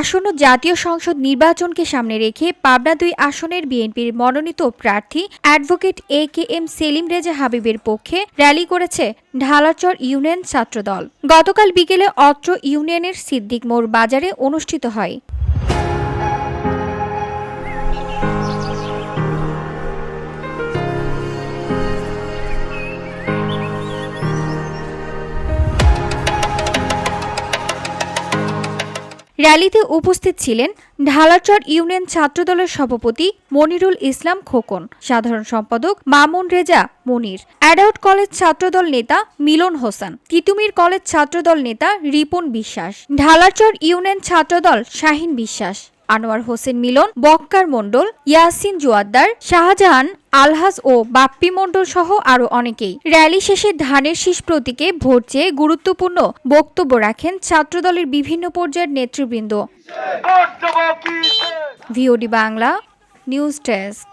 আসন্ন জাতীয় সংসদ নির্বাচনকে সামনে রেখে পাবনা ২ আসনের বিএনপির মনোনীত প্রার্থী অ্যাডভোকেট এ.কে.এম. সেলিম রেজা হাবিবের পক্ষে র্যালি করেছে ঢালারচর ইউনিয়ন ছাত্রদল। গতকাল বিকেলে অত্র ইউনিয়নের সিদ্দিক মোড় বাজারে অনুষ্ঠিত হয়। র্যালিতে উপস্থিত ছিলেন ঢালারচর ইউনিয়ন ছাত্রদলের সভাপতি মনিরুল ইসলাম খোকন, সাধারণ সম্পাদক মামুন রেজা মনির, অ্যাডাউট কলেজ ছাত্রদল নেতা মিলন হোসেন, তিতুমির কলেজ ছাত্রদল নেতা রিপন বিশ্বাস, ঢালারচর ইউনিয়ন ছাত্রদল শাহিন বিশ্বাস, আনোয়ার হোসেন মিলন, বক্কার মণ্ডল, ইয়াসিন জোয়াদ্দার, শাহজাহান আলহাজ ও বাপ্পি মণ্ডল সহ আরো অনেকেই। র্যালি শেষে ধানের শীষ প্রতীকে ভোট চেয়ে গুরুত্বপূর্ণ বক্তব্য রাখেন ছাত্রদলের বিভিন্ন পর্যায়ের নেতৃবৃন্দ। VOD Bangla news desk.